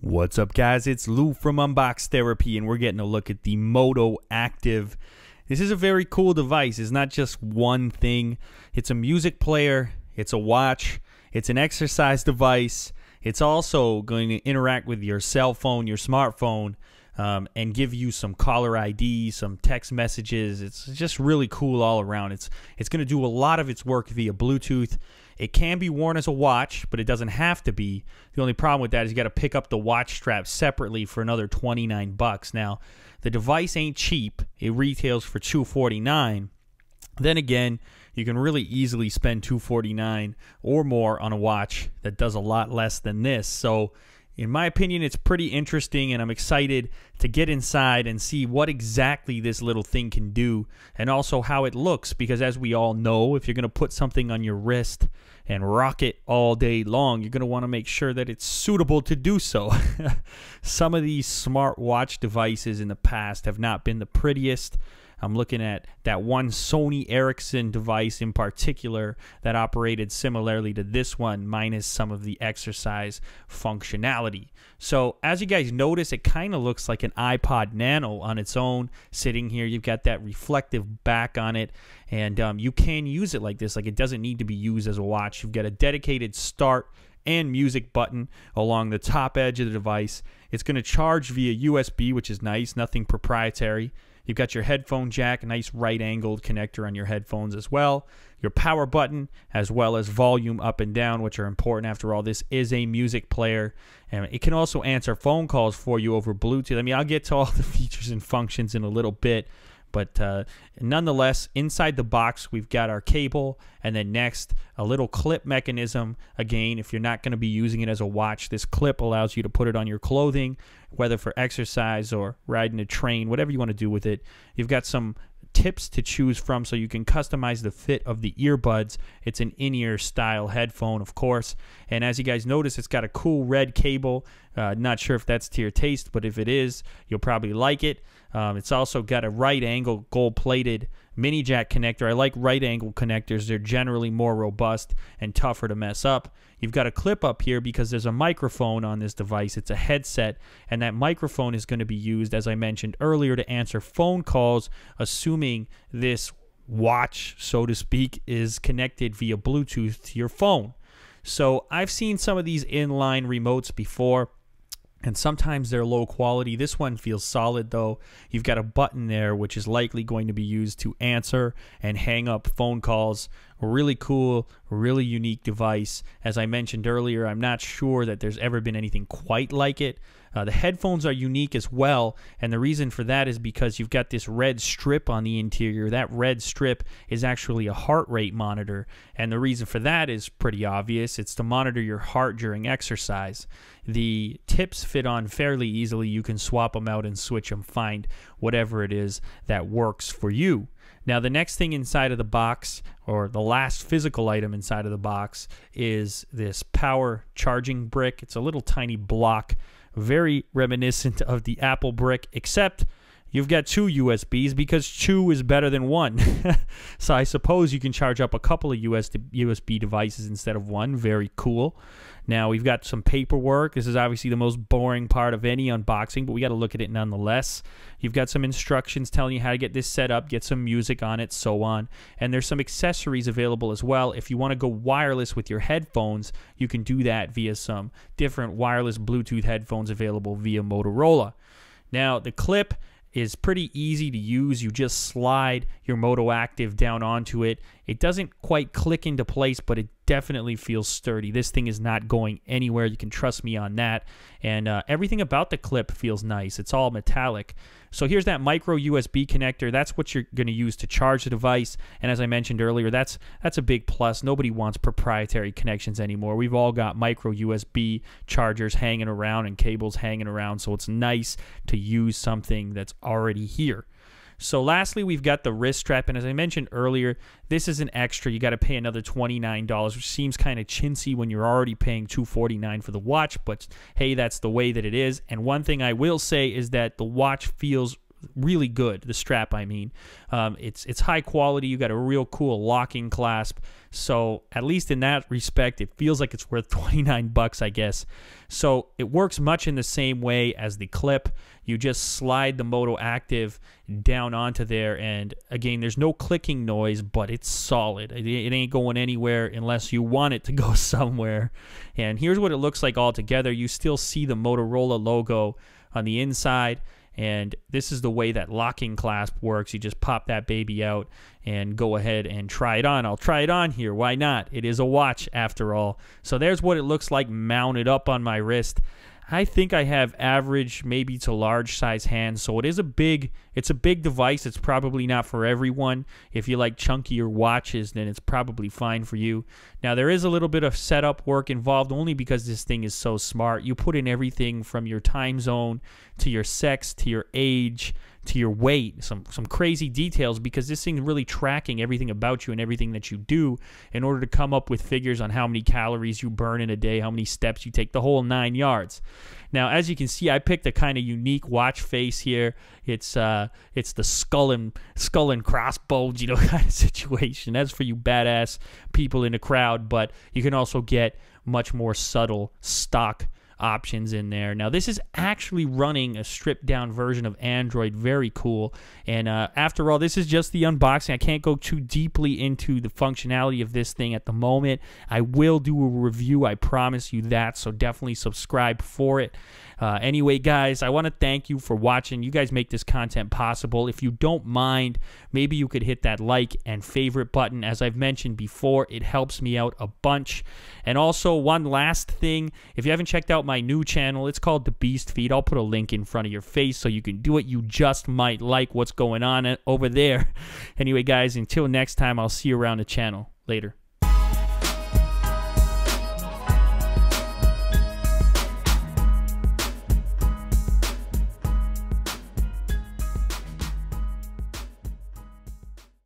What's up, guys? It's Lou from Unbox Therapy, and we're getting a look at the Motoactv. This is a very cool device. It's not just one thing. It's a music player, it's a watch, it's an exercise device. It's also going to interact with your cell phone, your smartphone, and give you some caller ID, some text messages. It's just really cool all around. It's going to do a lot of its work via Bluetooth. It can be worn as a watch, but it doesn't have to be. The only problem with that is you got to pick up the watch strap separately for another 29 bucks. Now, the device ain't cheap. It retails for $249. Then again, you can really easily spend $249 or more on a watch that does a lot less than this. So, in my opinion, it's pretty interesting, and I'm excited to get inside and see what exactly this little thing can do, and also how it looks, because as we all know, if you're going to put something on your wrist and rock it all day long, you're going to want to make sure that it's suitable to do so. Some of these smartwatch devices in the past have not been the prettiest. I'm looking at that one Sony Ericsson device in particular that operated similarly to this one, minus some of the exercise functionality. So as you guys notice, it kind of looks like an iPod Nano on its own sitting here. You've got that reflective back on it, and you can use it like this. Like, it doesn't need to be used as a watch. You've got a dedicated start and music button along the top edge of the device. It's going to charge via USB, which is nice, nothing proprietary. You've got your headphone jack, a nice right-angled connector on your headphones as well. Your power button, as well as volume up and down, which are important. After all, this is a music player. And it can also answer phone calls for you over Bluetooth. I mean, I'll get to all the features and functions in a little bit. But nonetheless, inside the box, we've got our cable, and then next, a little clip mechanism. Again, if you're not going to be using it as a watch, this clip allows you to put it on your clothing, whether for exercise or riding a train, whatever you want to do with it. You've got some tips to choose from, so you can customize the fit of the earbuds. It's an in-ear style headphone, of course, and as you guys notice, it's got a cool red cable. Not sure if that's to your taste, but if it is, you'll probably like it. It's also got a right angle gold-plated mini jack connector. I like right angle connectors. They're generally more robust and tougher to mess up. You've got a clip up here because there's a microphone on this device. It's a headset, and that microphone is going to be used, as I mentioned earlier, to answer phone calls, assuming this watch, so to speak, is connected via Bluetooth to your phone. So I've seen some of these inline remotes before, and sometimes they're low quality. This one feels solid, though. You've got a button there, which is likely going to be used to answer and hang up phone calls. A really cool, really unique device. As I mentioned earlier, I'm not sure that there's ever been anything quite like it. The headphones are unique as well, and the reason for that is because you've got this red strip on the interior. That red strip is actually a heart rate monitor, and the reason for that is pretty obvious. It's to monitor your heart during exercise. The tips fit on fairly easily. You can swap them out and switch them, find whatever it is that works for you. Now, the next thing inside of the box, or the last physical item inside of the box, is this power charging brick. It's a little tiny block, very reminiscent of the Apple brick, except you've got two USBs, because two is better than one. So I suppose you can charge up a couple of USB devices instead of one. Very cool. Now, we've got some paperwork. This is obviously the most boring part of any unboxing, but we got to look at it nonetheless. You've got some instructions telling you how to get this set up, get some music on it, so on. And there's some accessories available as well. If you want to go wireless with your headphones, you can do that via some different wireless Bluetooth headphones available via Motorola. Now, the clip is pretty easy to use. You just slide your Motoactv down onto it. It doesn't quite click into place, but it definitely feels sturdy. This thing is not going anywhere. You can trust me on that. And everything about the clip feels nice. It's all metallic. So here's that micro USB connector. That's what you're going to use to charge the device. And as I mentioned earlier, that's a big plus. Nobody wants proprietary connections anymore. We've all got micro USB chargers hanging around and cables hanging around. So it's nice to use something that's already here. So lastly, we've got the wrist strap, and as I mentioned earlier, this is an extra. You got to pay another $29, which seems kind of chintzy when you're already paying $249 for the watch, but hey, that's the way that it is. And one thing I will say is that the watch feels really good. The strap, I mean. It's high quality. You got a real cool locking clasp. So at least in that respect, it feels like it's worth 29 bucks, I guess. So it works much in the same way as the clip. You just slide the Motoactv down onto there, and again, there's no clicking noise, but it's solid. It ain't going anywhere unless you want it to go somewhere. And here's what it looks like all together. You still see the Motorola logo on the inside, and this is the way that locking clasp works. You just pop that baby out and go ahead and try it on. I'll try it on here. Why not? It is a watch after all. So there's what it looks like mounted up on my wrist. I think I have average, maybe to large size hands, so it's a big device. It's probably not for everyone. If you like chunkier watches, then it's probably fine for you. Now, there is a little bit of setup work involved only because this thing is so smart. You put in everything from your time zone to your sex to your age to your weight, some crazy details, because this thing is really tracking everything about you and everything that you do in order to come up with figures on how many calories you burn in a day, how many steps you take, the whole 9 yards. Now, as you can see, I picked a kind of unique watch face here. It's the skull and crossbones, you know, kind of situation. That's for you badass people in the crowd, but you can also get much more subtle stock options in there. Now, this is actually running a stripped down version of Android. Very cool. And after all, this is just the unboxing. I can't go too deeply into the functionality of this thing at the moment. I will do a review, I promise you that, so definitely subscribe for it. Anyway, guys, I want to thank you for watching. You guys make this content possible. If you don't mind, maybe you could hit that like and favorite button. As I've mentioned before, it helps me out a bunch. And also, one last thing, if you haven't checked out my new channel, it's called The Beast Feed. I'll put a link in front of your face so you can do it. You just might like what's going on over there. Anyway, guys, until next time, I'll see you around the channel. Later.